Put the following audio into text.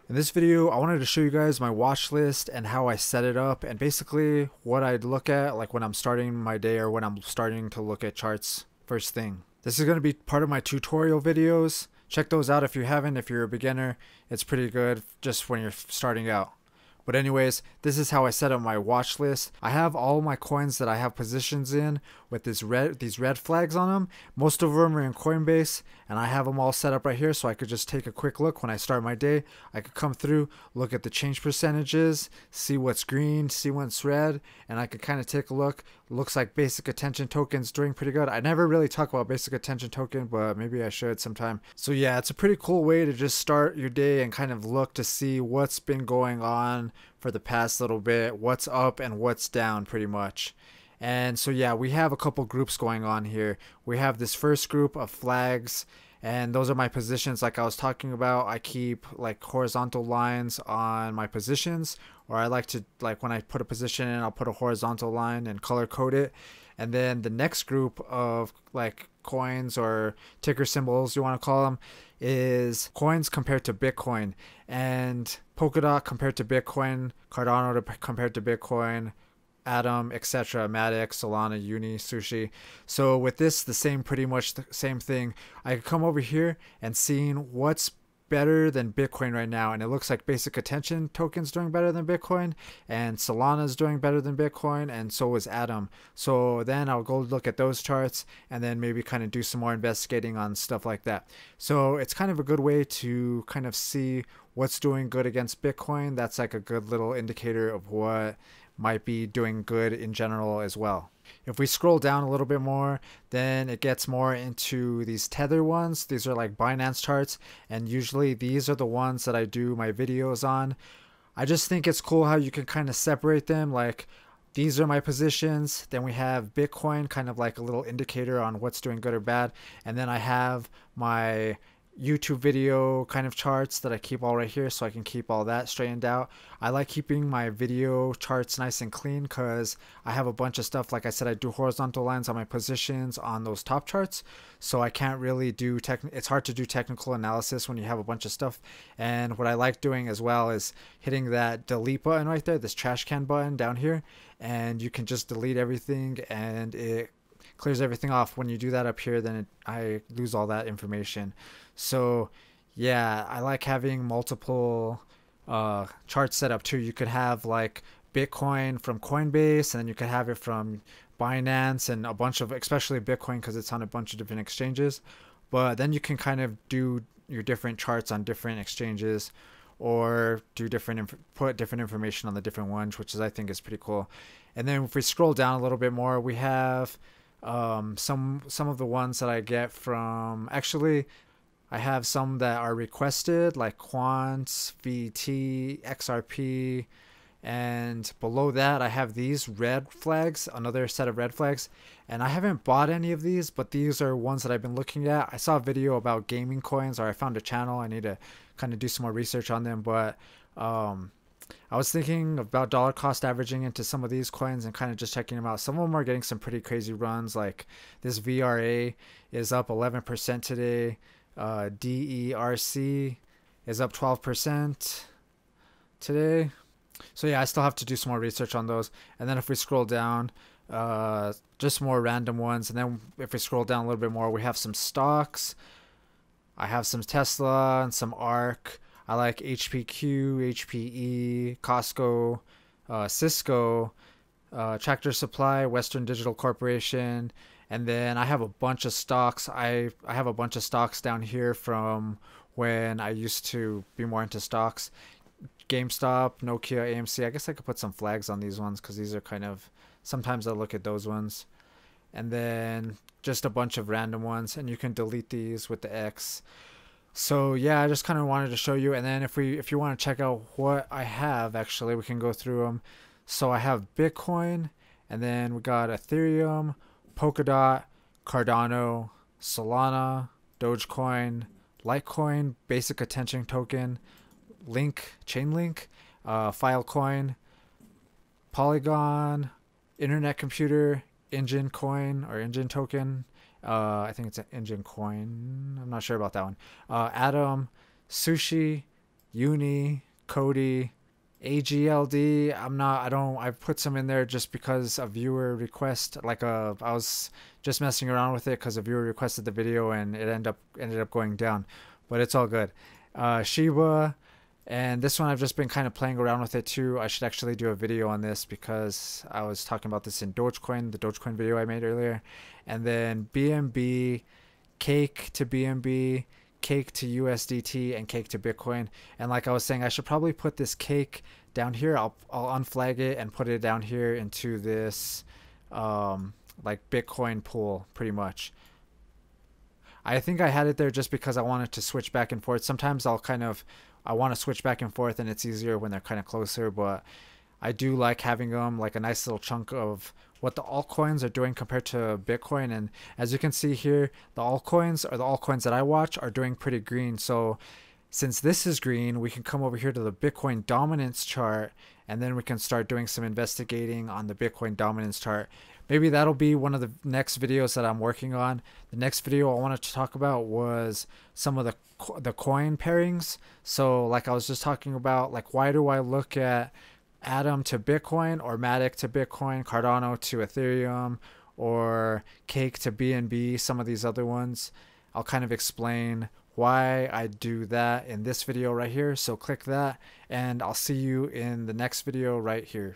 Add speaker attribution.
Speaker 1: In this video, I wanted to show you guys my watch list and how I set it up and basically what I'd look at like when I'm starting my day or when I'm starting to look at charts first thing. This is going to be part of my tutorial videos. Check those out if you haven't. If you're a beginner, it's pretty good just when you're starting out. But anyways, this is how I set up my watch list. I have all my coins that I have positions in with these red flags on them. Most of them are in Coinbase, and I have them all set up right here so I could just take a quick look when I start my day. I could come through, look at the change percentages, see what's green, see what's red, and I could kind of take a look. Looks like basic attention token's doing pretty good. I never really talk about basic attention token, but maybe I should sometime. So yeah, it's a pretty cool way to just start your day and kind of look to see what's been going on for the past little bit, what's up and what's down pretty much. And so yeah, we have a couple groups going on here. We have this first group of flags, and those are my positions like I was talking about. I keep like horizontal lines on my positions, or I like to, like when I put a position in, I'll put a horizontal line and color code it. And then the next group of like coins or ticker symbols, you want to call them, is coins compared to Bitcoin, and Polkadot compared to Bitcoin, Cardano compared to Bitcoin, Atom, etc., Matic, Solana, Uni, Sushi. So with this, pretty much the same thing. I could come over here and seeing what's better than Bitcoin right now, and it looks like basic attention token's doing better than Bitcoin, and Solana's doing better than Bitcoin, and so is Atom. So then I'll go look at those charts and then maybe kind of do some more investigating on stuff like that. So it's kind of a good way to kind of see what's doing good against Bitcoin. That's like a good little indicator of what might be doing good in general as well. If we scroll down a little bit more, then it gets more into these tether ones. These are like Binance charts, and usually these are the ones that I do my videos on. I just think it's cool how you can kind of separate them. Like, these are my positions. Then we have Bitcoin, kind of like a little indicator on what's doing good or bad. And then I have my YouTube video kind of charts that I keep all right here, so I can keep all that straightened out. I like keeping my video charts nice and clean because I have a bunch of stuff. Like I said, I do horizontal lines on my positions on those top charts, so I can't really do it's hard to do technical analysis when you have a bunch of stuff. And what I like doing as well is hitting that delete button right there, this trash can button down here, and you can just delete everything and it clears everything off. When you do that up here, then I lose all that information. So yeah, I like having multiple charts set up too. You could have like Bitcoin from Coinbase, and then you could have it from Binance and a bunch of, especially Bitcoin because it's on a bunch of different exchanges. But then you can kind of do your different charts on different exchanges, or do put different information on the different ones, which is, I think, is pretty cool. And then if we scroll down a little bit more, we have some of the ones that I get from, actually I have some that are requested, like Quants, VT, XRP, and below that I have these red flags, another set of red flags. And I haven't bought any of these, but these are ones that I've been looking at. I saw a video about gaming coins, or I found a channel. I need to kind of do some more research on them, but I was thinking about dollar cost averaging into some of these coins and kind of just checking them out. Some of them are getting some pretty crazy runs, like this VRA is up 11% today. DERC is up 12% today. So yeah, I still have to do some more research on those. And then if we scroll down, just more random ones. And then if we scroll down a little bit more, we have some stocks. I have some Tesla and some ARK. I like HPQ, HPE, Costco, Cisco, Tractor Supply, Western Digital Corporation. And then I have a bunch of stocks. I have a bunch of stocks down here from when I used to be more into stocks. GameStop, Nokia, AMC. I guess I could put some flags on these ones because these are kind of, sometimes I look at those ones. And then just a bunch of random ones, and you can delete these with the X. So yeah, I just kind of wanted to show you. And then if you want to check out what I have, actually, we can go through them. So I have Bitcoin, and then we got Ethereum, Polkadot, Cardano, Solana, Dogecoin, Litecoin, Basic Attention Token, Chainlink, Filecoin, Polygon, Internet Computer, Engine Coin or Engine Token. I think it's an Engine Coin. I'm not sure about that one. Atom, Sushi, Uni, Cody, AGLD. I put some in there just because a viewer request, I was just messing around with it because a viewer requested the video and it ended up going down, but it's all good. Shiba, and this one I've just been kind of playing around with it too. I should actually do a video on this because I was talking about this in Dogecoin, the Dogecoin video I made earlier. And then BNB, Cake to BNB, Cake to USDT, and Cake to Bitcoin. And like I was saying, I should probably put this Cake down here. I'll unflag it and put it down here into this like Bitcoin pool pretty much. I think I had it there just because I wanted to switch back and forth. Sometimes I want to switch back and forth and it's easier when they're kind of closer, but I do like having them like a nice little chunk of what the altcoins are doing compared to Bitcoin. And as you can see here, the altcoins that I watch are doing pretty green. So since this is green, we can come over here to the Bitcoin dominance chart and then we can start doing some investigating on the Bitcoin dominance chart. Maybe that'll be one of the next videos that I'm working on. The next video I wanted to talk about was some of the coin pairings. So like I was just talking about, like, why do I look at Atom to Bitcoin or Matic to Bitcoin, Cardano to Ethereum, or Cake to BNB, some of these other ones. I'll kind of explain why I do that in this video right here. So click that and I'll see you in the next video right here.